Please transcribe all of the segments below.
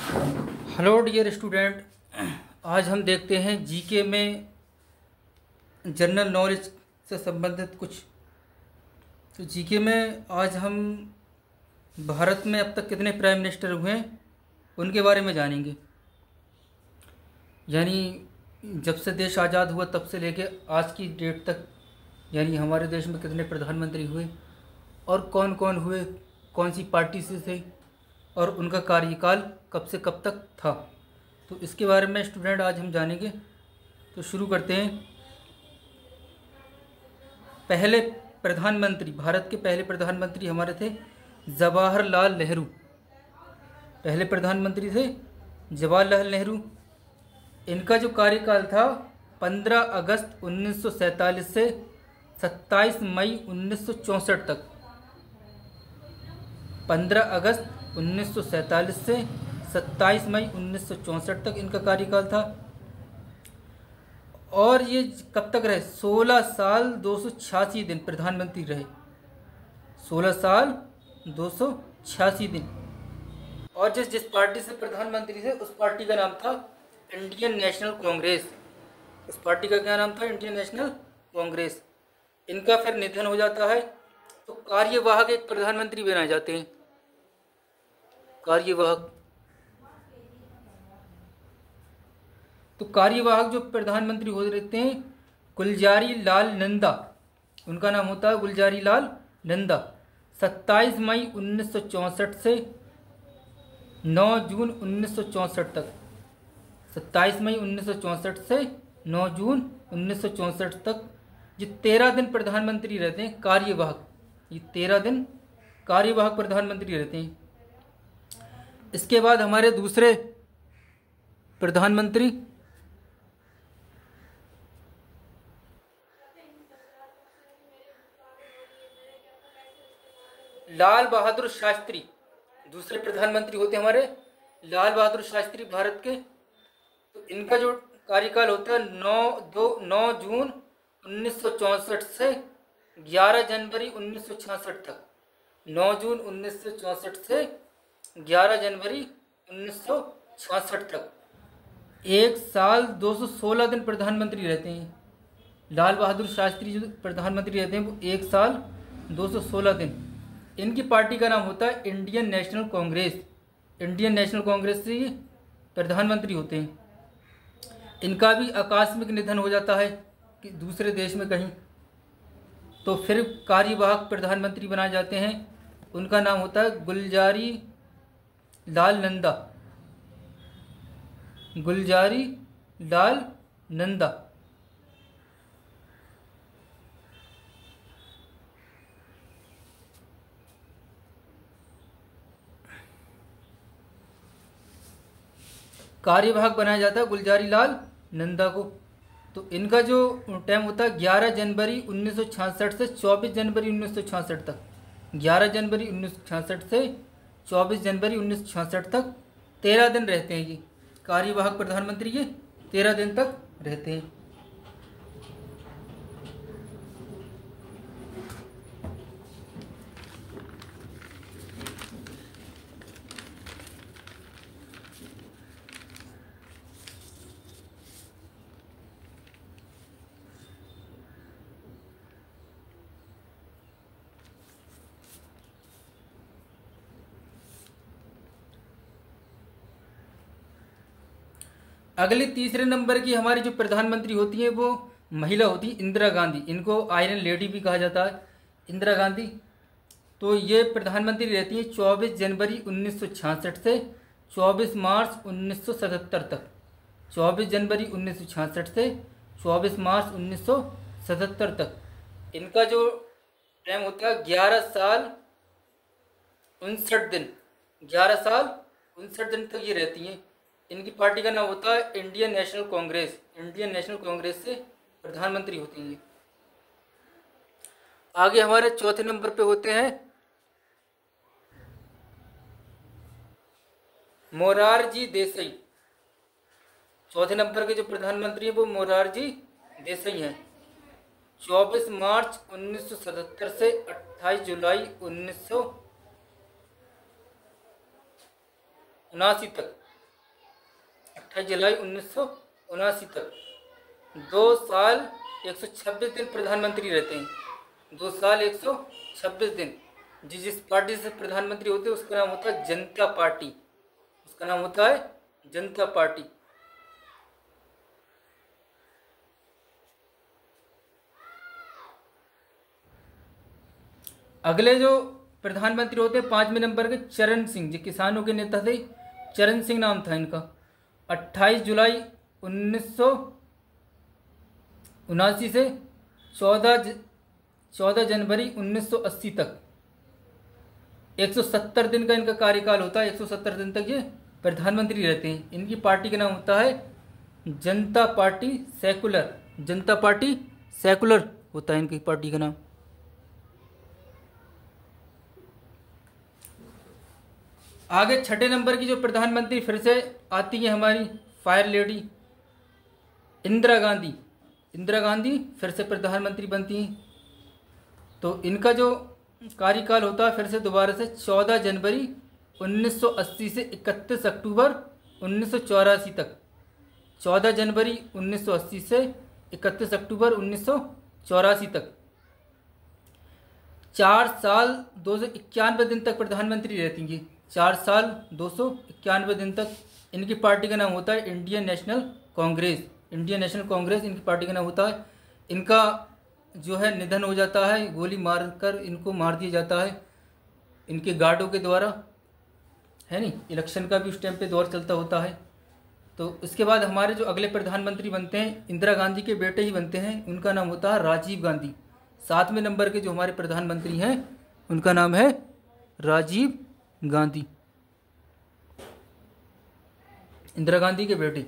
Hello dear student, आज हम देखते हैं जीके में जनरल नॉलेज से संबंधित कुछ। तो जीके में आज हम भारत में अब तक कितने प्राइम मिनिस्टर हुए हैं उनके बारे में जानेंगे। यानी जब से देश आज़ाद हुआ तब से लेके आज की डेट तक, यानी हमारे देश में कितने प्रधानमंत्री हुए और कौन कौन हुए, कौन सी पार्टी से थे और उनका कार्यकाल कब से कब तक था। तो इसके बारे में स्टूडेंट आज हम जानेंगे। तो शुरू करते हैं। पहले प्रधानमंत्री, भारत के पहले प्रधानमंत्री हमारे थे जवाहरलाल नेहरू। पहले प्रधानमंत्री थे जवाहरलाल नेहरू। इनका जो कार्यकाल था 15 अगस्त 1947 से 27 मई 1964 तक। 15 अगस्त 1947 से 27 मई 1964 तक इनका कार्यकाल था। और ये कब तक रहे? 16 साल 286 दिन प्रधानमंत्री रहे। 16 साल 286 दिन। और जिस पार्टी से प्रधानमंत्री थे उस पार्टी का नाम था इंडियन नेशनल कांग्रेस। उस पार्टी का क्या नाम था? Indian national Congress. इनका फिर निधन हो जाता है तो कार्यवाहक एक प्रधानमंत्री बनाए जाते हैं। कार्यवाहक। तो कार्यवाहक जो प्रधानमंत्री हो रहते हैं गुलजारी लाल नंदा, उनका नाम होता है गुलजारी लाल नंदा। 27 मई 1964 से 9 जून 1964 तक। 27 मई 1964 से 9 जून 1964 तक ये 13 दिन प्रधानमंत्री रहते हैं कार्यवाहक। ये 13 दिन कार्यवाहक प्रधानमंत्री रहते हैं। इसके बाद हमारे दूसरे प्रधानमंत्री लाल बहादुर शास्त्री। दूसरे प्रधानमंत्री होते हमारे लाल बहादुर शास्त्री भारत के। तो इनका जो कार्यकाल होता है 9 जून 1964 से 11 जनवरी 1966 तक। 9 जून 1964 से 11 जनवरी 1966 तक। 1 साल 216 दिन प्रधानमंत्री रहते हैं। लाल बहादुर शास्त्री जो प्रधानमंत्री रहते हैं वो 1 साल 216 दिन। इनकी पार्टी का नाम होता है Indian national Congress. Indian national Congress से प्रधानमंत्री होते हैं। इनका भी आकस्मिक निधन हो जाता है कि दूसरे देश में कहीं, तो फिर कार्यवाहक प्रधानमंत्री बनाए जाते हैं। उनका नाम होता है गुलजारी लाल नंदा। गुलजारी लाल नंदा। कार्यवाहक बनाया जाता है गुलजारी लाल नंदा को। तो इनका जो टाइम होता है 11 जनवरी 1966 से 24 जनवरी 1966 तक। 11 जनवरी 1966 से 24 जनवरी 1966 तक 13 दिन रहते हैं ये कार्यवाहक प्रधानमंत्री। ये 13 दिन तक रहते हैं। अगली तीसरे नंबर की हमारी जो प्रधानमंत्री होती है वो महिला होती है इंदिरा गांधी। इनको आयरन लेडी भी कहा जाता है, इंदिरा गांधी। तो ये प्रधानमंत्री रहती है 24 जनवरी 1966 से 24 मार्च 1977 तक। 24 जनवरी 1966 से 24 मार्च 1977 तक। इनका जो टाइम होता है 11 साल 59 दिन। 11 साल 59 दिन तक ये रहती हैं। इनकी पार्टी का नाम होता है Indian national Congress. Indian national Congress से प्रधानमंत्री होती हैं। आगे हमारे चौथे नंबर पे होते हैं मोरारजी देसाई। चौथे नंबर के जो प्रधानमंत्री हैं वो मोरारजी देसाई हैं। 24 मार्च 1977 से 28 जुलाई 1979 तक। 28 जुलाई 1979 तक। 2 साल 126 दिन प्रधानमंत्री रहते हैं। 2 साल 126 दिन। जिस पार्टी से प्रधानमंत्री होते हैं उसका नाम होता है जनता पार्टी। उसका नाम होता है जनता पार्टी। अगले जो प्रधानमंत्री होते हैं 5वें नंबर के चरण सिंह, जो किसानों के नेता थे, चरण सिंह नाम था इनका। 28 जुलाई 1979 से 14 जनवरी 1980 तक 170 दिन का इनका कार्यकाल होता है। 170 दिन तक ये प्रधानमंत्री रहते हैं। इनकी पार्टी का नाम होता है जनता पार्टी सेकुलर। जनता पार्टी सेकुलर होता है इनकी पार्टी का नाम। आगे 6ठे नंबर की जो प्रधानमंत्री फिर से आती है हमारी फायर लेडी इंदिरा गांधी। इंदिरा गांधी फिर से प्रधानमंत्री बनती हैं। तो इनका जो कार्यकाल होता है फिर से दोबारा से 14 जनवरी 1980 से 31 अक्टूबर 1984 तक। 14 जनवरी 1980 से 31 अक्टूबर 1984 तक 4 साल 291 दिन तक प्रधानमंत्री रहती हैं। 4 साल 291 दिन तक। इनकी पार्टी का नाम होता है Indian national Congress. Indian national Congress इनकी पार्टी का नाम होता है। इनका जो है निधन हो जाता है, गोली मारकर इनको मार दिया जाता है इनके गार्डों के द्वारा, है नहीं। इलेक्शन का भी उस टाइम पे दौर चलता होता है। तो इसके बाद हमारे जो अगले प्रधानमंत्री बनते हैं इंदिरा गांधी के बेटे ही बनते हैं। उनका नाम होता है राजीव गांधी। 7वें नंबर के जो हमारे प्रधानमंत्री हैं उनका नाम है राजीव गांधी, इंदिरा गांधी के बेटे।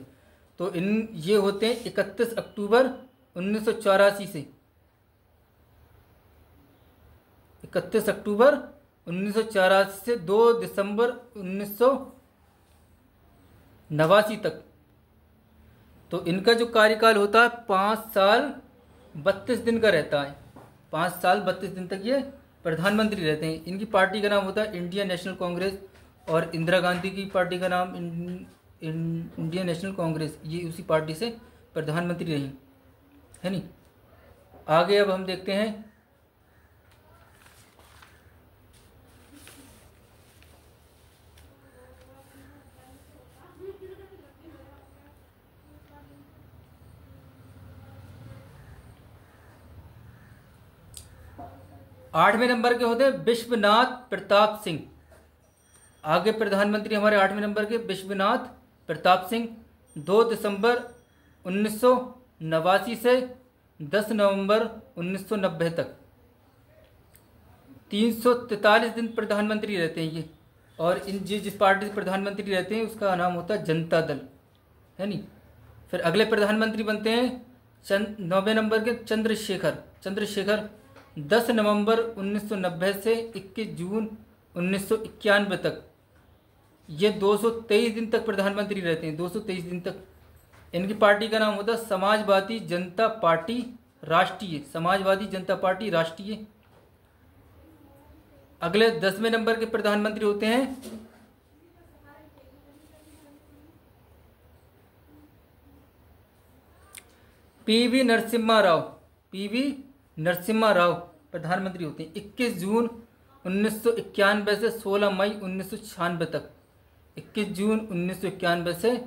तो ये होते हैं 31 अक्टूबर 1984 से 31 अक्टूबर 1984 से 2 दिसंबर 1989 तक। तो इनका जो कार्यकाल होता है 5 साल 32 दिन का रहता है। 5 साल 32 दिन तक ये प्रधानमंत्री रहते हैं। इनकी पार्टी का नाम होता है इंडियन नेशनल कांग्रेस और इंदिरा गांधी की पार्टी का नाम इंडियन नेशनल कांग्रेस। ये उसी पार्टी से प्रधानमंत्री रही, है नहीं। आगे अब हम देखते हैं आठवें नंबर के होते हैं विश्वनाथ प्रताप सिंह। आगे प्रधानमंत्री हमारे 8वें नंबर के विश्वनाथ प्रताप सिंह। 2 दिसंबर 1989 से 10 नवंबर 1990 तक 343 दिन प्रधानमंत्री रहते हैं ये। और इन जिस पार्टी से प्रधानमंत्री रहते हैं उसका नाम होता है जनता दल, है नहीं। फिर अगले प्रधानमंत्री बनते हैं 9वें नंबर के चंद्रशेखर 10 नवंबर 1990 से 21 जून 1991 तक ये 223 दिन तक प्रधानमंत्री रहते हैं। 223 दिन तक। इनकी पार्टी का नाम होता है समाजवादी जनता पार्टी राष्ट्रीय। समाजवादी जनता पार्टी राष्ट्रीय। अगले 10वें नंबर के प्रधानमंत्री होते हैं पीवी नरसिम्हा राव प्रधानमंत्री होते हैं। 21 जून 1991 से 16 मई 1996 तक। 21 जून 1991 से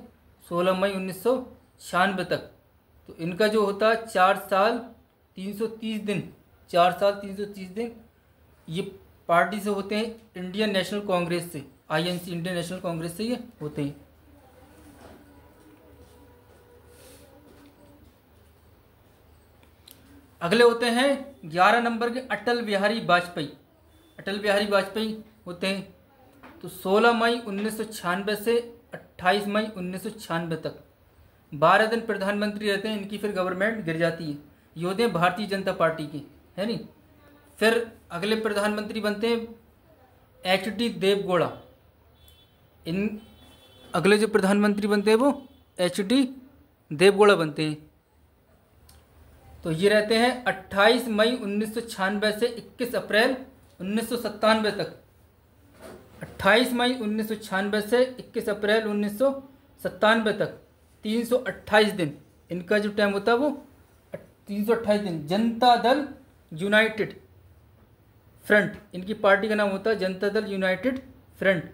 16 मई 1996 तक। तो इनका जो होता है 4 साल 330 दिन। 4 साल 330 दिन ये पार्टी से होते हैं इंडियन नेशनल कांग्रेस से। INC इंडियन नेशनल कांग्रेस से ये होते हैं। अगले होते हैं 11 नंबर के अटल बिहारी वाजपेयी। अटल बिहारी वाजपेयी होते हैं तो 16 मई 1996 से 28 मई 1996 तक 12 दिन प्रधानमंत्री रहते हैं। इनकी फिर गवर्नमेंट गिर जाती है। ये होते हैं भारतीय जनता पार्टी के, है नहीं। फिर अगले प्रधानमंत्री बनते हैं HD देवगौड़ा। इन अगले जो प्रधानमंत्री बनते हैं वो HD देवगौड़ा बनते हैं। तो ये रहते हैं 28 मई 1996 से 21 अप्रैल 1997 तक। 28 मई 1996 से 21 अप्रैल 1997 तक 328 दिन इनका जो टाइम होता है वो 328 दिन। जनता दल यूनाइटेड फ्रंट, इनकी पार्टी का नाम होता है जनता दल यूनाइटेड फ्रंट।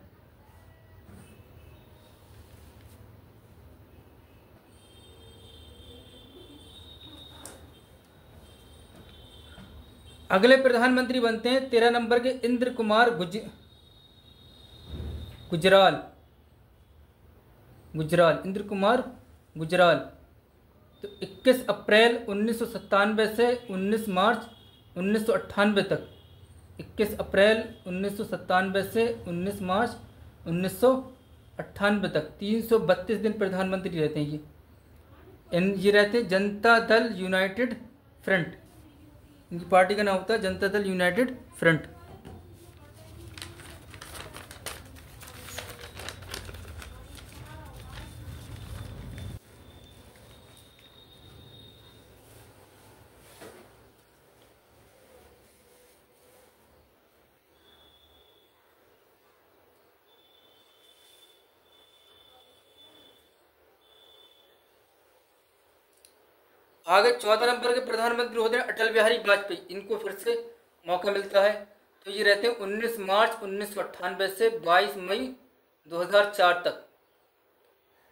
अगले प्रधानमंत्री बनते हैं 13 नंबर के इंद्र कुमार गुजराल। इंद्र कुमार गुजराल। तो 21 अप्रैल 1997 से 19 मार्च 1998 तक, 21 अप्रैल 1997 से 19 मार्च 1998 तक 332 दिन प्रधानमंत्री रहते हैं ये रहते हैं जनता दल यूनाइटेड फ्रंट। इनकी पार्टी का नाम होता है जनता दल यूनाइटेड फ्रंट। आगे 14 नंबर के प्रधानमंत्री होते हैं अटल बिहारी वाजपेयी। इनको फिर से मौका मिलता है, तो ये रहते हैं 19 मार्च 1998 से 22 मई 2004 तक।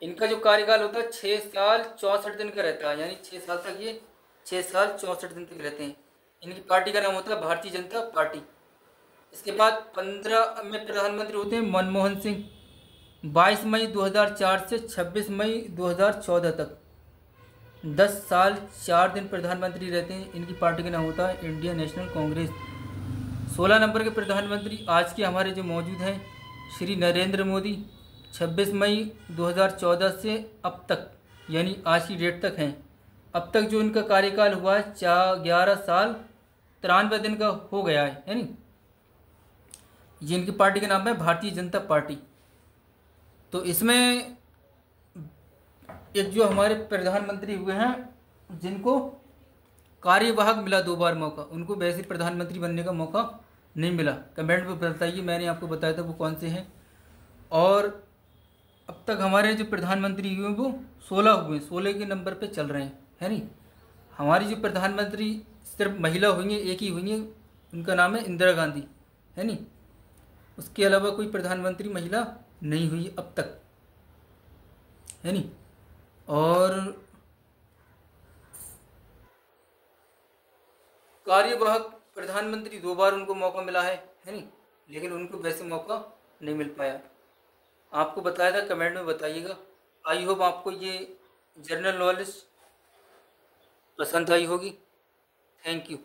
इनका जो कार्यकाल होता है 6 साल 64 दिन का रहता है, यानी 6 साल तक ये 6 साल 64 दिन तक रहते हैं। इनकी पार्टी का नाम होता है भारतीय जनता पार्टी। इसके बाद 15 में प्रधानमंत्री होते हैं मनमोहन सिंह, 22 मई 2004 से 26 मई 2014 तक 10 साल 4 दिन प्रधानमंत्री रहते हैं। इनकी पार्टी का नाम होता है इंडियन नेशनल कांग्रेस। 16 नंबर के प्रधानमंत्री आज के हमारे जो मौजूद हैं श्री नरेंद्र मोदी, 26 मई 2014 से अब तक, यानी आज की डेट तक हैं। अब तक जो इनका कार्यकाल हुआ है 11 साल 93 दिन का हो गया है, यानी ये इनकी पार्टी का नाम है भारतीय जनता पार्टी। तो इसमें एक जो हमारे प्रधानमंत्री हुए हैं जिनको कार्यवाहक मिला 2 बार मौका, उनको वैसे प्रधानमंत्री बनने का मौका नहीं मिला। कमेंट में बताइए, मैंने आपको बताया था वो कौन से हैं। और अब तक हमारे जो प्रधानमंत्री हुए वो 16 हुए, 16 के नंबर पे चल रहे हैं, है नहीं। हमारी जो प्रधानमंत्री सिर्फ महिला हुई हैं, एक ही हुई हैं, उनका नाम है इंदिरा गांधी, है नहीं। उसके अलावा कोई प्रधानमंत्री महिला नहीं हुई अब तक, है नहीं। और कार्यवाहक प्रधानमंत्री 2 बार उनको मौका मिला है नहीं, लेकिन उनको वैसे मौका नहीं मिल पाया। आपको बताया था, कमेंट में बताइएगा। आई होप आपको ये जनरल नॉलेज पसंद आई होगी। Thank you.